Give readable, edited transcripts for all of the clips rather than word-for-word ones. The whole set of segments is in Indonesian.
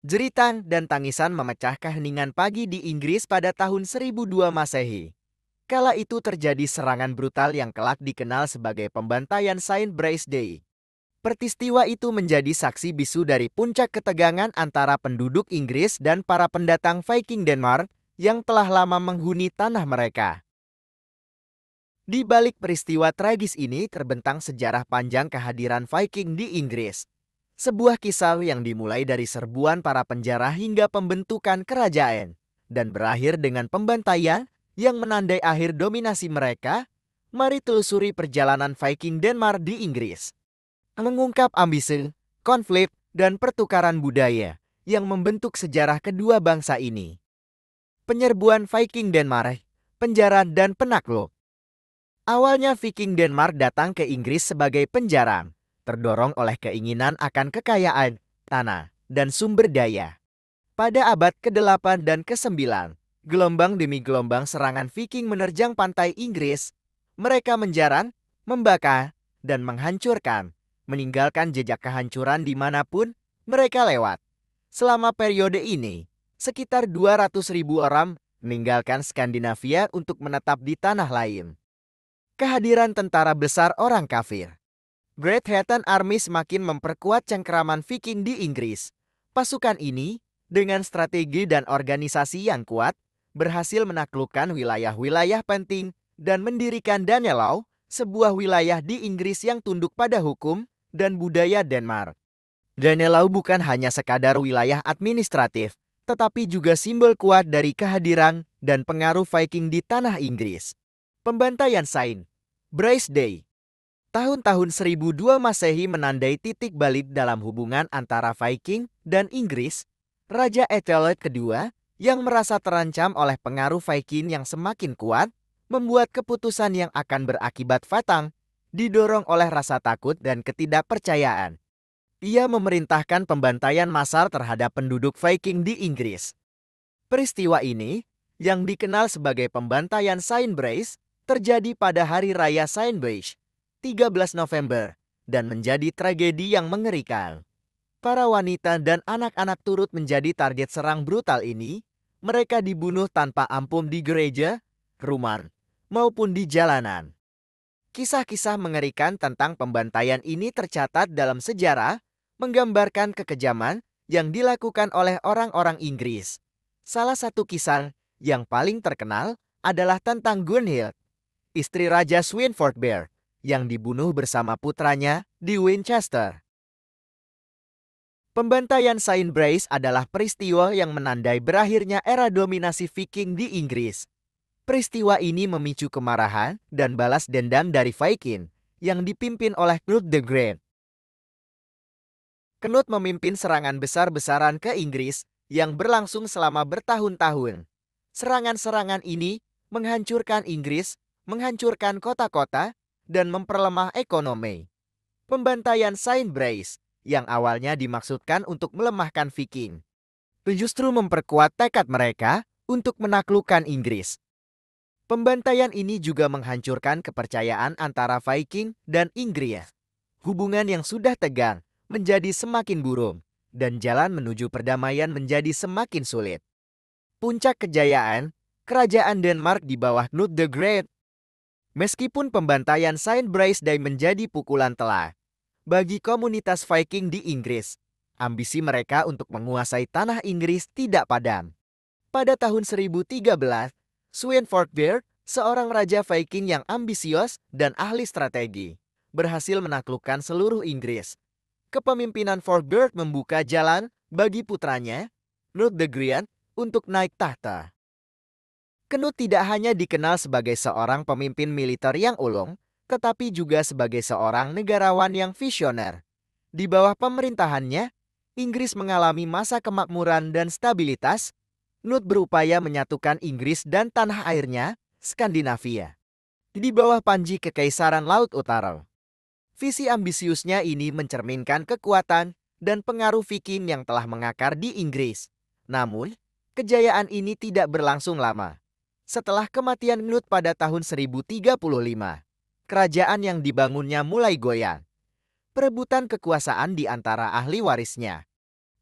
Jeritan dan tangisan memecah keheningan pagi di Inggris pada tahun 1002 Masehi. Kala itu terjadi serangan brutal yang kelak dikenal sebagai pembantaian Saint Brice Day. Peristiwa itu menjadi saksi bisu dari puncak ketegangan antara penduduk Inggris dan para pendatang Viking Denmark yang telah lama menghuni tanah mereka. Di balik peristiwa tragis ini terbentang sejarah panjang kehadiran Viking di Inggris. Sebuah kisah yang dimulai dari serbuan para penjara hingga pembentukan kerajaan, dan berakhir dengan pembantaian yang menandai akhir dominasi mereka. Mari telusuri perjalanan Viking Denmark di Inggris. Mengungkap ambisi, konflik, dan pertukaran budaya yang membentuk sejarah kedua bangsa ini. Penyerbuan Viking Denmark, penjara dan penakluk. Awalnya Viking Denmark datang ke Inggris sebagai penjara, terdorong oleh keinginan akan kekayaan, tanah, dan sumber daya. Pada abad ke-8 dan ke-9, gelombang demi gelombang serangan Viking menerjang pantai Inggris. Mereka menjarah, membakar, dan menghancurkan, meninggalkan jejak kehancuran dimanapun mereka lewat. Selama periode ini, sekitar 200.000 orang meninggalkan Skandinavia untuk menetap di tanah lain. Kehadiran tentara besar orang kafir. Great Heathen Army semakin memperkuat cengkeraman Viking di Inggris. Pasukan ini, dengan strategi dan organisasi yang kuat, berhasil menaklukkan wilayah-wilayah penting dan mendirikan Danelaw, sebuah wilayah di Inggris yang tunduk pada hukum dan budaya Denmark. Danelaw bukan hanya sekadar wilayah administratif, tetapi juga simbol kuat dari kehadiran dan pengaruh Viking di tanah Inggris. Pembantaian Saint Brice Day. Tahun-tahun 1002 Masehi menandai titik balik dalam hubungan antara Viking dan Inggris. Raja Ethelred II yang merasa terancam oleh pengaruh Viking yang semakin kuat, membuat keputusan yang akan berakibat fatal, didorong oleh rasa takut dan ketidakpercayaan. Ia memerintahkan pembantaian massal terhadap penduduk Viking di Inggris. Peristiwa ini, yang dikenal sebagai pembantaian Saint Brice, terjadi pada Hari Raya Saint Brice, 13 November, dan menjadi tragedi yang mengerikan. Para wanita dan anak-anak turut menjadi target serang brutal ini. Mereka dibunuh tanpa ampun di gereja, rumah, maupun di jalanan. Kisah-kisah mengerikan tentang pembantaian ini tercatat dalam sejarah, menggambarkan kekejaman yang dilakukan oleh orang-orang Inggris. Salah satu kisah yang paling terkenal adalah tentang Gunhild, istri Raja Swynfordbert, yang dibunuh bersama putranya di Winchester. Pembantaian Saint Brice adalah peristiwa yang menandai berakhirnya era dominasi Viking di Inggris. Peristiwa ini memicu kemarahan dan balas dendam dari Viking yang dipimpin oleh Knut the Great. Knut memimpin serangan besar-besaran ke Inggris yang berlangsung selama bertahun-tahun. Serangan-serangan ini menghancurkan Inggris, menghancurkan kota-kota, dan memperlemah ekonomi. Pembantaian Saint Brice yang awalnya dimaksudkan untuk melemahkan Viking, justru memperkuat tekad mereka untuk menaklukkan Inggris. Pembantaian ini juga menghancurkan kepercayaan antara Viking dan Inggris. Hubungan yang sudah tegang menjadi semakin buruk, dan jalan menuju perdamaian menjadi semakin sulit. Puncak kejayaan, kerajaan Denmark di bawah Knut the Great. Meskipun pembantaian Saint Brice Day menjadi pukulan telak bagi komunitas Viking di Inggris, ambisi mereka untuk menguasai tanah Inggris tidak padam. Pada tahun 1013, Swynfordbert, seorang raja Viking yang ambisius dan ahli strategi, berhasil menaklukkan seluruh Inggris. Kepemimpinan Fordbert membuka jalan bagi putranya, Knut the Great, untuk naik tahta. Knut tidak hanya dikenal sebagai seorang pemimpin militer yang ulung, tetapi juga sebagai seorang negarawan yang visioner. Di bawah pemerintahannya, Inggris mengalami masa kemakmuran dan stabilitas. Knut berupaya menyatukan Inggris dan tanah airnya, Skandinavia, di bawah panji Kekaisaran Laut Utara. Visi ambisiusnya ini mencerminkan kekuatan dan pengaruh Viking yang telah mengakar di Inggris. Namun, kejayaan ini tidak berlangsung lama. Setelah kematian Knut pada tahun 1035, kerajaan yang dibangunnya mulai goyang. Perebutan kekuasaan di antara ahli warisnya.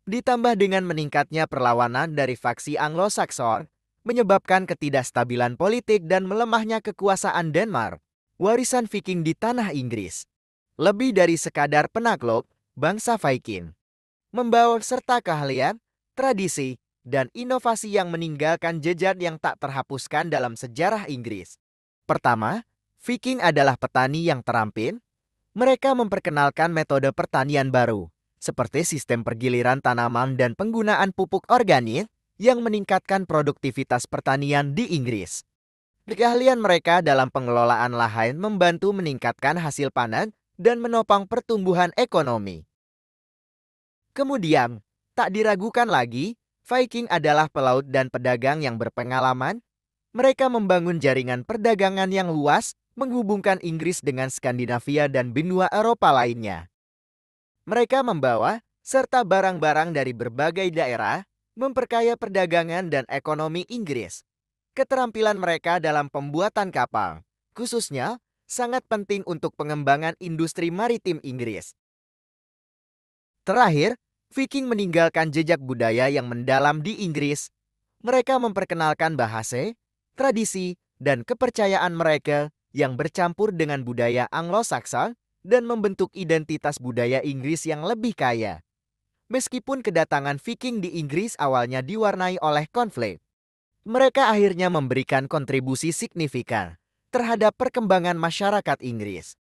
Ditambah dengan meningkatnya perlawanan dari faksi Anglo-Saxon, menyebabkan ketidakstabilan politik dan melemahnya kekuasaan Denmark. Warisan Viking di tanah Inggris. Lebih dari sekadar penakluk, bangsa Viking membawa serta keahlian, tradisi, dan inovasi yang meninggalkan jejak yang tak terhapuskan dalam sejarah Inggris. Pertama, Viking adalah petani yang terampil. Mereka memperkenalkan metode pertanian baru, seperti sistem pergiliran tanaman dan penggunaan pupuk organik yang meningkatkan produktivitas pertanian di Inggris. Keahlian mereka dalam pengelolaan lahan membantu meningkatkan hasil panen dan menopang pertumbuhan ekonomi. Kemudian, tak diragukan lagi, Viking adalah pelaut dan pedagang yang berpengalaman. Mereka membangun jaringan perdagangan yang luas, menghubungkan Inggris dengan Skandinavia dan benua Eropa lainnya. Mereka membawa serta barang-barang dari berbagai daerah, memperkaya perdagangan dan ekonomi Inggris. Keterampilan mereka dalam pembuatan kapal, khususnya, sangat penting untuk pengembangan industri maritim Inggris. Terakhir, Viking meninggalkan jejak budaya yang mendalam di Inggris. Mereka memperkenalkan bahasa, tradisi, dan kepercayaan mereka yang bercampur dengan budaya Anglo-Saxon dan membentuk identitas budaya Inggris yang lebih kaya. Meskipun kedatangan Viking di Inggris awalnya diwarnai oleh konflik, mereka akhirnya memberikan kontribusi signifikan terhadap perkembangan masyarakat Inggris.